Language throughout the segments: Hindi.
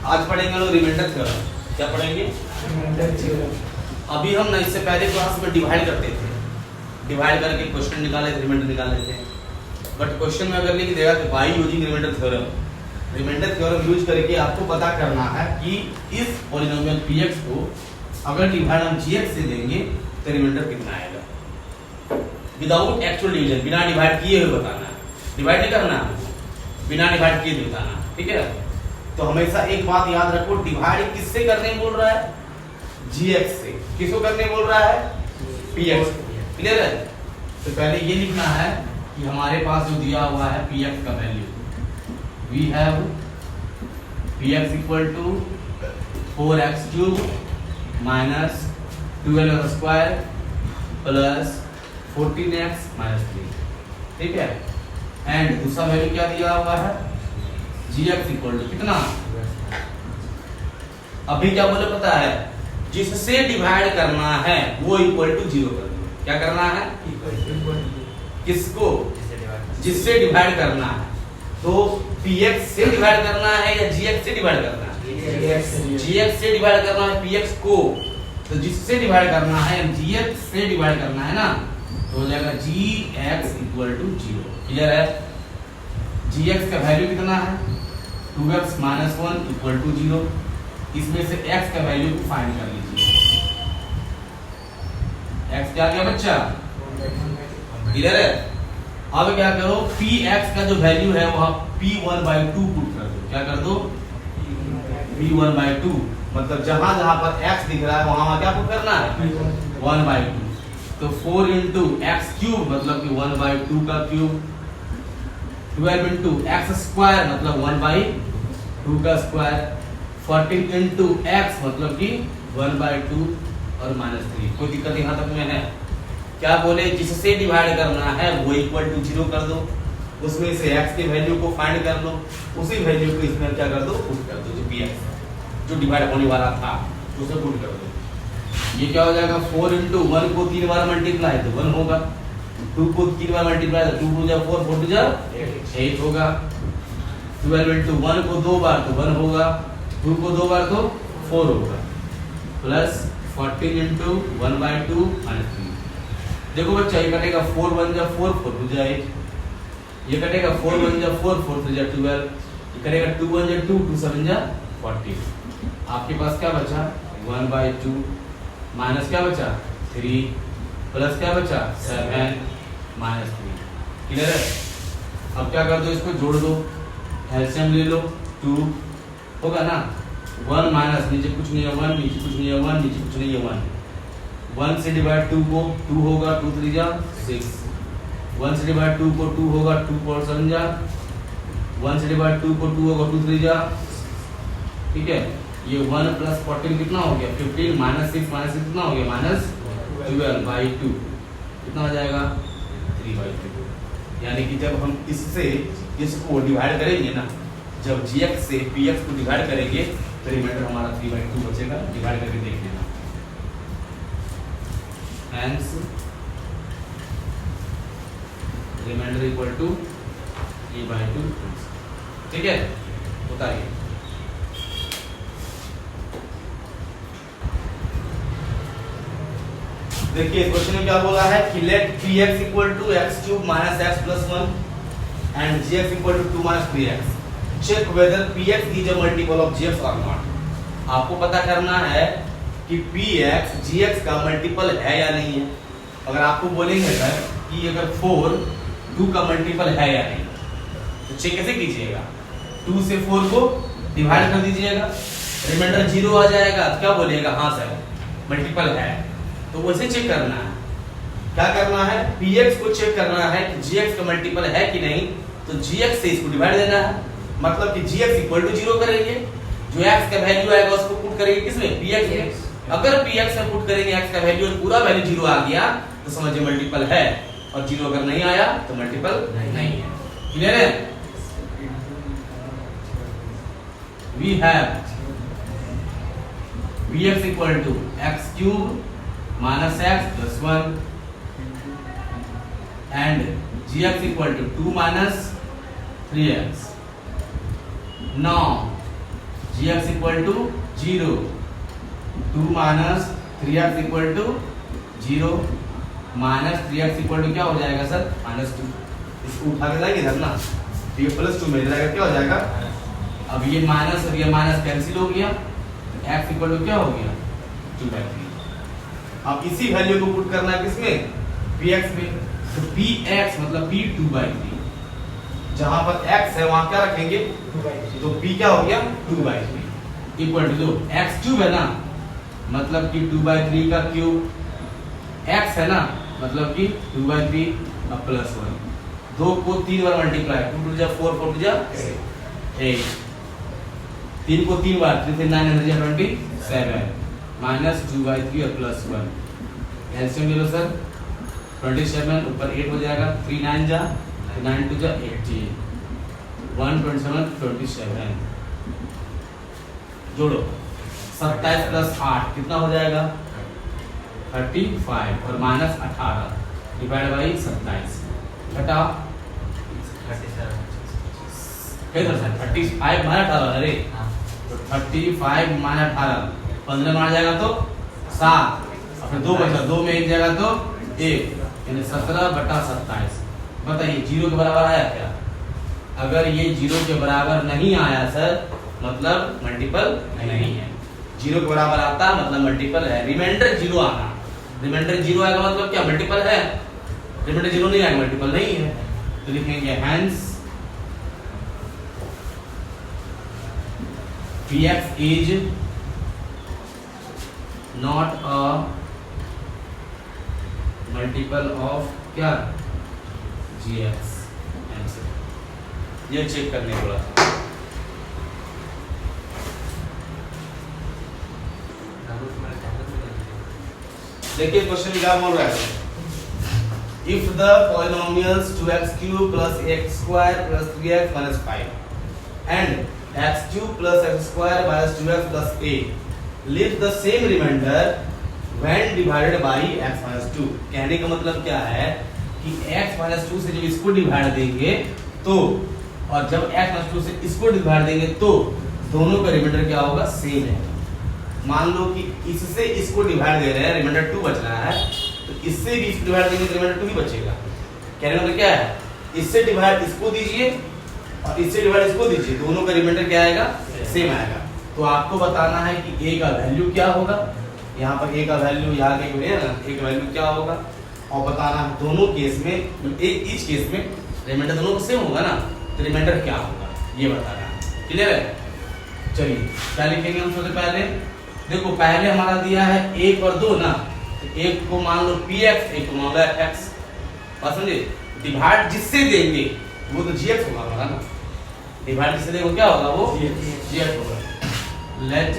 आज पढ़ेंगे लोग रिमाइंडर थ्योरम। क्या पढ़ेंगे? Remainder theorem. अभी हम ना इससे पहले क्लास में डिवाइड करते थे, डिवाइड करके क्वेश्चन निकाले थे, रिमाइंडर निकाल लेते हैं। बट क्वेश्चन में अगर लिख देगा कि by using remainder theorem, remainder theorem use करके आपको पता करना है कि इस पॉलिनोमियल px को अगर डिवाइड हम gx से देंगे तो रिमाइंडर कितना आएगा। विदाउट एक्चुअल डिवीजन, बिना डिवाइड किए हुए बताना है, डिवाइड नहीं करना है, बिना डिवाइड किए भी बताना, ठीक है। तो हमेशा एक बात याद रखो, डिवाइड किससे करने बोल रहा है? gx से। किसको करने बोल रहा है? px। क्लियर है? तो पहले ये लिखना है कि हमारे पास जो दिया हुआ है px का value, we have px equal to 4x cube minus 12x square plus 14x minus 3, ठीक है। एंड दूसरा वैल्यू क्या दिया हुआ है? gx इक्वल टू कितना? अभी क्या बोले पता है? जिससे डिवाइड करना है वो इक्वल टू 0 कर दो। क्या करना है? किसको? जिससे डिवाइड करना है। तो px से डिवाइड करना है या gx से डिवाइड करना है? gx से डिवाइड करना है px को। तो जिससे डिवाइड करना है, gx से डिवाइड करना है ना, तो हो जाएगा gx इक्वल टू 0। क्लियर है? gx का वैल्यू कितना है? 2x minus 1 equal to 0। इसमें से x का वैल्यू को फाइंड कर लीजिए। x क्या गया बच्चा? क्लियर है? अब क्या करो, px का जो वैल्यू है वो p1/2 पुट कर दो। क्या कर दो? p1/2। मतलब जहां जहां पर x दिख रहा है वहां क्या पुट करना है? 1/2। तो 4 इंटू एक्स क्यूब मतलब कि 1/2 का क्यूब, 12 इंटू एक्स स्क्वायर मतलब 1/2 का स्क्वायर, 14 इंटू एक्स मतलब कि 1/2 और माइनस 3। कोई दिक्कत यहाँ तक में है? क्या बोले? जिससे डिवाइड करना है वो इक्वल टू 0 कर दो, उसमें से x के वैल्यू को फाइंड कर लो, उसी वैल्यू को इसमें क्या कर दो? पुट कर दो। जो px जो डिवाइड होने वाला था उसे पुट कर दो। ये क्या हो जाएगा? 4 इंटू 1 को 3 बार मल्टीप्लाई तो 1 होगा, 2 को 3 बार मल्टीप्लाई तो 2 2 जा 4, 4 2 जा 8 होगा, 12 इंटू 1 को 2 बार तो 1 होगा, 2 को 2 बार तो 4 होगा, प्लस 14 इंटू 1/2 माइनस 3। देखो बच्चा, ये कटेगा 4 1 जा 4, 4 2 जा 8, ये कटेगा 4 1 जा 4, 4 3 जा 12, ये कटेगा 2 1 जा 2, 2 7 जा 14। आपके पास क्या बचा? 1/2 माइनस क्या बचा? 3 प्लस क्या बचा? 7 माइनस 3। क्लियर है? अब क्या कर दो? इसको जोड़ दो, एलसीएम ले लो, 2 होगा ना। 1 माइनस नीचे कुछ नहीं है 1, नीचे कुछ नहीं है 1, नीचे कुछ नहीं है 1। 1 से डिवाइड 2 को 2 होगा, 2 3 जा 6। 1 से डिवाइड 2 को 2 होगा, 2 4 7 जा। 1 से डिवाइड 2 को 2 होगा, 2 3 जा। ठीक है? ये 1 प्लस 14 कितना हो गया? 15 माइनस 6 कितना हो गया? माइनस 12/2। कितना हो जाएगा? 3/2। यानी कि जब हम इससे इसको डिवाइड करेंगे ना, जब gx से px को डिवाइड करेंगे तो रिमाइंडर हमारा 3/2 बचेगा। डिवाइड करके देख लेना। Hence remainder equal to 3/2। ठीक है? बताइए। देखिए क्वेश्चन में क्या बोला है कि let px equal to x cube minus x plus 1 and gx equal to 2 minus 3x। Check whether px is a multiple of gx और नॉट। आपको पता करना है कि px gx का मल्टीपल है या नहीं है। अगर आपको बोलेंगे सर कि अगर 4 2 का मल्टीपल है या नहीं, तो चेक कैसे कीजिएगा? 2 से 4 को डिवाइड कर दीजिएगा, रिमाइंडर 0 आ जाएगा। क्या बोलिएगा? हाँ सर मल्टीपल है। तो वैसे चेक करना है। क्या करना है? px को चेक करना है कि gx का मल्टीपल है कि नहीं, तो gx से इसको डिवाइड देना है। मतलब कि gx इक्वल टू 0 करेंगे, जो x का वैल्यू आएगा उसको पुट करेंगे किसमें? px में। अगर px में पुट करेंगे x का वैल्यू और पूरा वैल्यू 0 आ गया तो समझिए मल्टीपल है, और 0 अगर नहीं आया तो मल्टीपल नहीं है। क्लियर है? We have px equal to x cube minus x plus 1 and gx equal to 2 minus 3x। Now gx equal to 0, 2 minus 3x equal to 0, minus 3x equal to क्या हो जाएगा सर -2। इसको उठा के जाएंगे इधर ना, तो ये +2 में जाएगा, क्या हो जाएगा, अब ये माइनस और ये माइनस कैंसिल हो गया, तो x इक्वल टू क्या हो गया 2/3। अब इसी वैल्यू को पुट करना है किसमें, px में, तो px मतलब p 2/3, जहां पर x है वहां क्या रखेंगे, तो p क्या हो गया 2/3 इक्वल टू, जो x क्यूब है ना मतलब कि 2/3 का क्यूब, x है ना मतलब कि 2/3 अब +1, 2 को 3 बार मल्टीप्लाई, 2 टू जा 4, 4 टू जा 8, 3 को 3 बार, 3 से 9 अंदर जा 27 माइनस 2/3 और +1, एलसीएम ले लो सर, 27 ऊपर 8 हो जाएगा, 3 9 जा 9 टू जा 18, 127 27, जोड़ो 27 + 8 कितना हो जाएगा 35 और माइनस 18 डिवाइड बाई 27, घटाओ 35 माइनस 18, अरे तो 35 माइनस 18 15 में आ जाएगा तो 7, और फिर 2 बचा, 2 में 1 जाएगा तो 1, यानी 17/27। बताइए 0 के बराबर आया क्या, अगर ये 0 के बराबर नहीं आया सर मतलब मल्टीपल नहीं है, 0 के बराबर आता मतलब मल्टीपल है, रिमाइंडर 0 आना, रिमाइंडर 0 आएगा मतलब क्या मल्टीपल है, रिमाइंडर 0 नहीं आएगा मल्टीपल नहीं है, तो लिखेंगे hence px is not a multiple of क्या gx, ये चेक करने बोला। देखिए क्वेश्चन क्या बोल रहा है, if the polynomials 2x³ plus x² plus 3x minus 5 and x³ plus x² minus 2x plus a leave the same remainder when divided by x minus 2। कहने का मतलब क्या है कि x minus 2 से जब इसको डिवाइड देंगे तो, और जब x minus 2 से इसको डिवाइड देंगे तो दोनों का रिमाइंडर क्या होगा सेम है। मान लो कि इससे इसको डिवाइड दे रहे हैं, रिमाइंडर 2 बच रहा है, तो इससे भी इसको डिवाइड देंगे तो रिमाइंडर 2 ही बचेगा। कहने का मतलब क्या है, इससे डिवाइड इसको दीजिए और इससे डिवाइड इसको दीजिए, दोनों का रिमाइंडर क्या आएगा सेम आएगा। तो आपको बताना है कि a का वैल्यू क्या होगा, यहाँ पर a का वैल्यू यहाँ के है ना, a का वैल्यू क्या होगा, और बताना है दोनों केस में, ईच केस में रिमाइंडर दोनों का सेम होगा ना, तो रिमाइंडर क्या होगा ये बताना है। क्लियर है, चलिए क्या लिखेंगे हम सबसे पहले, देखो पहले हमारा दिया है 1 और 2 ना, तो एक को मान लो px, एक को मान लो fx, बात समझे, डिवाइड जिससे देंगे वो तो gx होगा हमारा ना, डिवाइड जिससे देंगे क्या होगा वो gx होगा। Let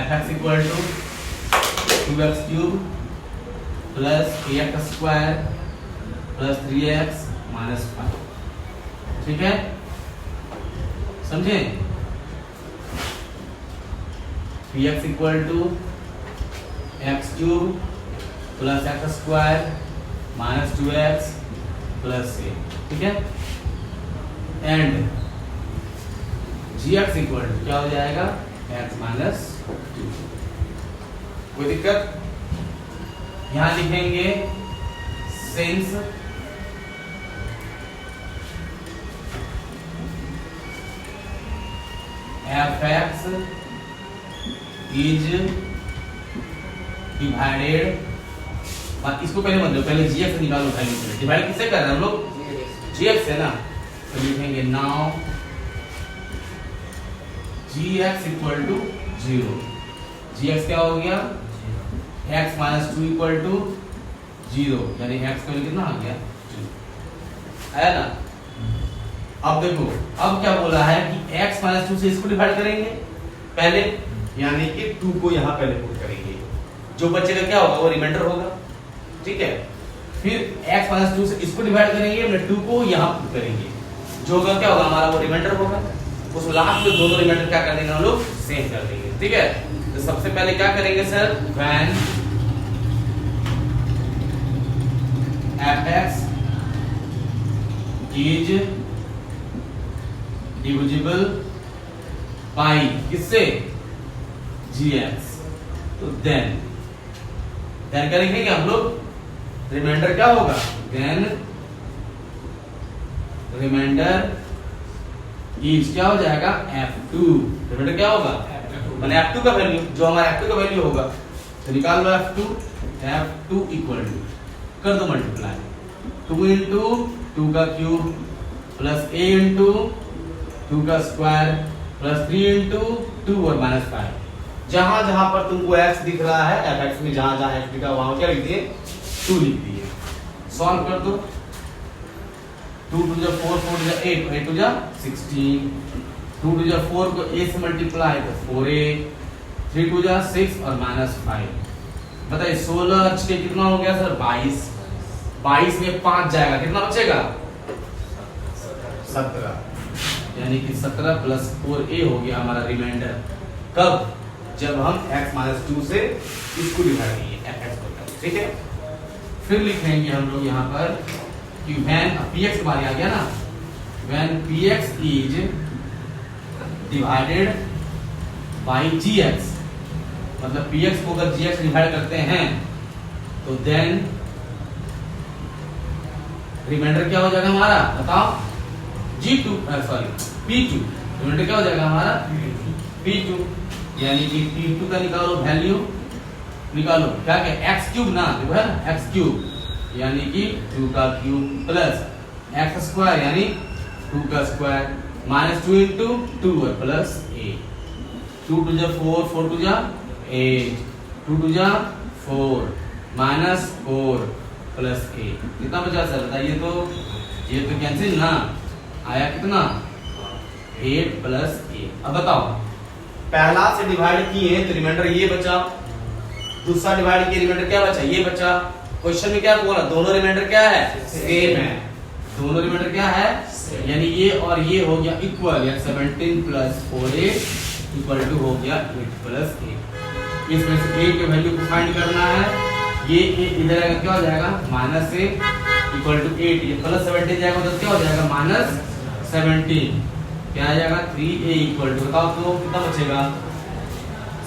fx equal to 2x³ plus ax² plus 3x minus 5, ठीक है समझे, px equal to x³ plus x² minus 2x plus a, ठीक है, एंड gx इक्वल टू क्या हो जाएगा x माइनस 2। कोई दिक्कत, यहां लिखेंगे सिंस fx इज डिवाइडेड, इसको पहले मत लो, पहले gx निकालो, वैल्यू डिवाइड किससे कर रहे हैं हम लोग, gx है ना, तो लिखेंगे now gx equal to 0, gx क्या हो गया x माइनस 2 इक्वल टू 0, यानी x का वैल्यू कितना आ गया 2, है ना। अब देखो अब क्या बोला है कि x माइनस 2 से इसको डिवाइड करेंगे पहले, यानी कि 2 को यहाँ पहले पुट करेंगे, जो बचेगा क्या होगा वो रिमाइंडर होगा, ठीक है, फिर x माइनस 2 से इसको डिवाइड करेंगे, हमने 2 को यहाँ पुट करेंगे, जो होगा क्या होगा हमारा वो रिमाइंडर होगा, उस लास्ट में दोनों रिमाइंडर क्या कर देंगे हम लोग सेम कर देंगे, ठीक है। तो सबसे पहले क्या करेंगे sir, when fx is divisible by किससे, gx। तो देन करेंगे क्या हम लोग, रिमाइंडर क्या होगा, देन रिमाइंडर इज क्या हो जाएगा, f2। रिमाइंडर क्या होगा, मैंने f2 का वैल्यू, जो हमारा f2 का वैल्यू होगा तो निकाल लो f2 इक्वल टू, कर दो मल्टीप्लाई, 2 इंटू 2 का क्यूब प्लस a इंटू 2 का स्क्वायर प्लस 3 इंटू 2 और माइनस 5। जहां जहां पर तुमको x दिख रहा है, fx में जहां जहां x दिखा वहां क्या लिख दिए, 2 लिख दिए। सॉल्व कर दो, 2 2 जा 4, 4 जा 8, 8 2 जा 16, 2 2 जा 4 को a से मल्टीप्लाई तो 4a, 3 2 जा 6 और माइनस 5। बताइए 16 के कितना हो गया सर, 22। 22 में 5 जाएगा, कितना बचेगा, 17। यानी कि 17 प्लस 4a हो गया हमारा रिमाइंडर। कब, जब हम x-2 से इसको डिवाइड करेंगे, fx को, ठीक है। फिर लिखेंगे हम लोग यहाँ पर कि when px बारी आ गया ना, when px is divided by gx, मतलब px को अगर gx डिवाइड करते हैं तो देन रिमाइंडर क्या हो जाएगा हमारा, बताओ, p2। रिमाइंडर क्या हो जाएगा हमारा, p2। यानी कि p2 का निकालो वैल्यू, निकालो क्या क्या, x क्यूब ना, देखो है ना, x क्यूब यानी कि 2 का क्यूब प्लस x स्क्वायर यानी 2 का स्क्वायर माइनस 2 इंटू 2 और प्लस 8, 2 2 जा 4, 4 2 जा 8, 2 2 जा 4 माइनस 4 प्लस 8, कितना बचा सर बताइए, तो ये तो कैंसिल ना आया, कितना 8 प्लस 8। अब बताओ, पहला से डिवाइड किए तो रिमाइंडर ये बचा, दूसरा डिवाइड किए रिमाइंडर क्या बचा, ये बचा। क्वेश्चन में क्या बोला, दोनों रिमाइंडर क्या है, सेम है, दोनों रिमाइंडर क्या है, यानी ये और ये हो गया इक्वल, यानी 17 प्लस 4a इक्वल टू हो गया 8 प्लस 8। इसमें से a के वैल्यू को फाइंड करना है, ये इधर आएगा क्या हो जाएगा, माइनस से इक्वल टू 8, ये प्लस 17 जाएगा तो क्या हो जाएगा, माइनस 17, क्या आ जाएगा 3a इक्वल टू, बताओ तो कितना बचेगा,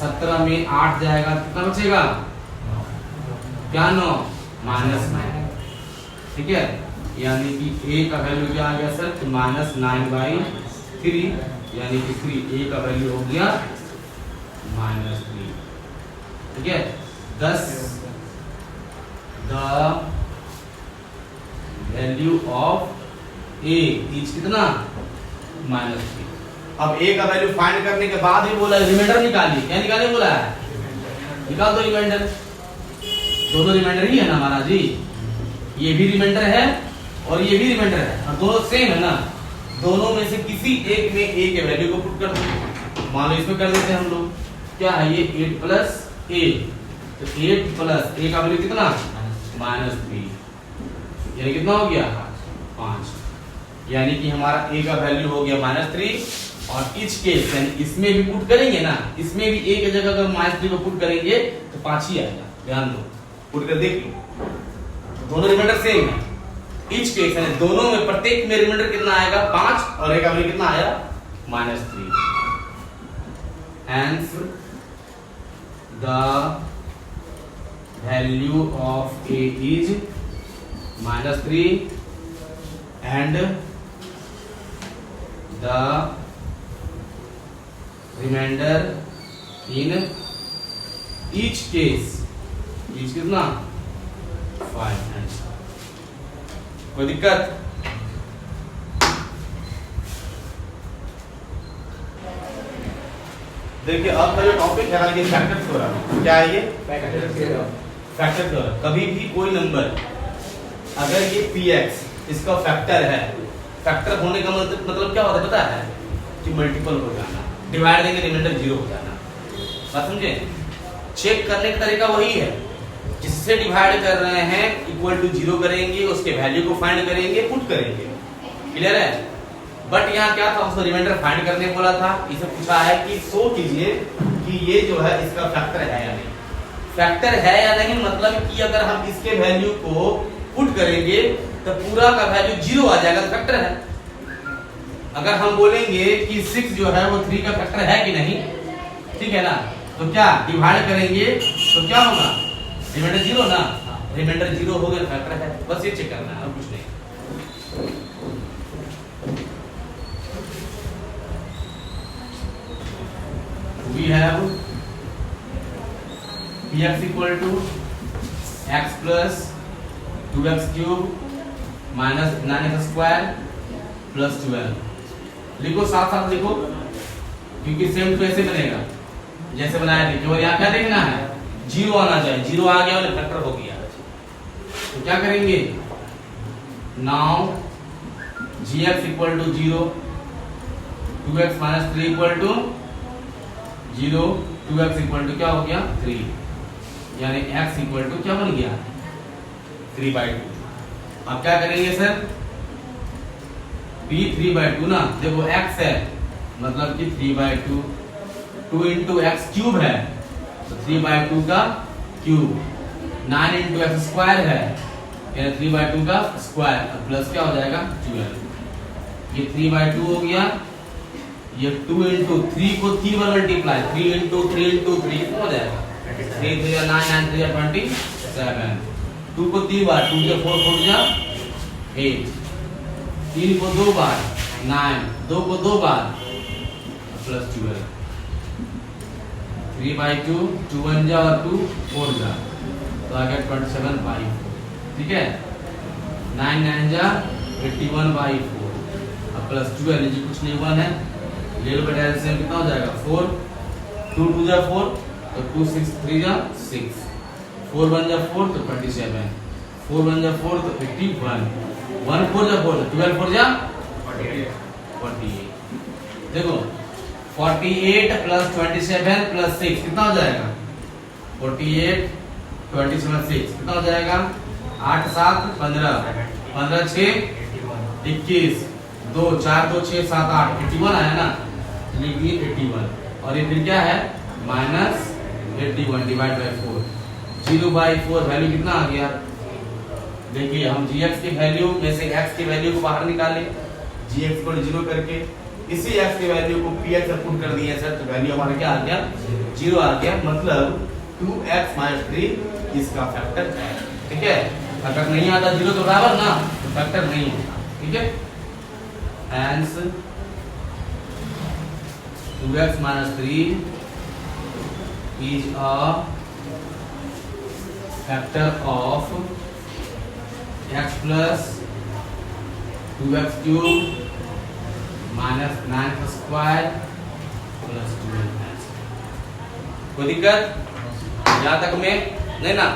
17 में 8 जाएगा, कितना बचेगा, क्या 9 माइनस 9, ठीक है। यानी कि a का वैल्यू क्या आ गया सर, माइनस 9/3, यानी कि 3a का वैल्यू हो गया माइनस 3, ठीक है। 10 the value of a is कितना, माइनस 3। अब a का वैल्यू फाइंड करने के बाद ही बोला रिमाइंडर निकालिए, क्या निकालिए बोला है, निकाल दो रिमाइंडर, दोनों रिमाइंडर ही है ना हमारा जी, ये भी रिमाइंडर है और ये भी रिमाइंडर है और दोनों सेम है ना, दोनों में से किसी एक में a के वैल्यू को पुट कर दो। मान लो इसमें कर देते हैं हम लोग, क्या है ये 8 प्लस a, तो 8 प्लस a का वैल्यू कितना, माइनस 3, यानी कितना हो गया 5, यानी कि हमारा a का वैल्यू हो गया माइनस 3। और इच केस यानी इसमें भी पुट करेंगे ना, इसमें भी a की जगह अगर माइनस 3 को पुट करेंगे तो 5 ही आएगा, ध्यान दो, पुट कर देख लो, दोनों रिमाइंडर सेम है। इच केस यानी दोनों में प्रत्येक में रिमाइंडर कितना आएगा 5 और a का वैल्यू कितना आया minus 3। Hence the value of a is minus 3 and the remainder in each case each कितना 5 and कोई दिक्कत? देखिए अब का जो टॉपिक है ये फैक्टर थ्योरम। क्या है ये? Factor theorem. कभी भी कोई नंबर अगर ये px इसका फैक्टर है, फैक्टर होने का मतलब क्या होता है पता है? कि मल्टीपल हो जाना, डिवाइड देंगे रिमाइंडर 0 हो जाना। बात समझे? चेक करने का तरीका वही है, जिससे डिवाइड कर रहे हैं इक्वल टू 0 करेंगे, उसके वैल्यू को फाइंड करेंगे, पुट करेंगे। क्लियर है? बट यहाँ क्या था, उसको रिमाइंडर फाइंड करने बोला था। इसे पूछा है कि शो कीजिए कि ये जो है इसका फैक्टर है या नहीं। फैक्टर है या नहीं मतलब कि अगर हम इसके वैल्यू को पुट करेंगे तो पूरा का वैल्यू 0 आ जाएगा तो फैक्टर है। अगर हम बोलेंगे कि 6 जो है वो 3 का फैक्टर है कि नहीं, ठीक है ना, तो क्या डिवाइड करेंगे तो क्या होगा, रिमाइंडर 0 ना, रिमाइंडर 0 हो गया फैक्टर है, बस ये चेक करना है और कुछ नहीं। We have px equal to x plus 2x cube minus 9x square plus 12। लिखो साथ साथ लिखो, क्योंकि सेम टू ऐसे बनेगा जैसे बनाया था। केवल यहाँ क्या देखना है, 0 आना चाहिए, 0 आ गया और फैक्टर हो गया। तो क्या करेंगे, now gx equal to 0, 2x minus 3 equal to 0, 2x equal to क्या हो गया 3, यानी x equal to क्या बन गया 3/2। अब क्या करेंगे सर, p 3/2 ना, देखो x है मतलब कि 3/2, 2 into x क्यूब है तो 3/2 का क्यूब, 9 into x स्क्वायर है यानी 3/2 का स्क्वायर, प्लस क्या हो जाएगा 12। ये 3/2 हो गया, ये 2 into 3 को 3 बार मल्टीप्लाई, 3 into 3 into 3 हो जाएगा 3 3 9 9 3 27, 2 को 3 बार, 2 से 4 4 जा 8, 3 को 2 बार 9, 2 को 2 बार प्लस 12, 3/2, 2 1 जा और 2 4 जा तो आ गया 27/4, ठीक है, 9 9 जा 81/4 अब प्लस 12 नीचे कुछ नहीं, 1 है, ले लो बेटा एलसीएम कितना हो जाएगा 4, 2 2 जा 4 तो 2 6 3 जा 6, 4 1 जा 4 तो 27, 4 1 जा 4 तो 81, 1 4 जा 4 तो 12 4 जा 48। देखो 48 प्लस 27 प्लस 6 कितना हो जाएगा, 48 27 6 कितना हो जाएगा 8 7 15, 15 6 21, 2 4 2 6 7 8 81 आया ना, लिखिए 81 और ये फिर क्या है माइनस 81 डिवाइड बाय 4, 0/4 वैल्यू कितना आ गया, देखिए हम gx की वैल्यू में से x की वैल्यू को बाहर निकाले, gx को 0 करके इसी x की वैल्यू को px से पुट कर दिए सर, तो वैल्यू हमारा क्या आ गया 0 आ गया, मतलब 2x - 3 इसका फैक्टर है, ठीक है। अगर नहीं आता 0 तो बराबर ना, तो फैक्टर नहीं होगा, ठीक है। Hence 2x - 3 is a factor of x plus 2x cube minus 9x square plus 12x। कोई दिक्कत यहाँ तक में नहीं ना?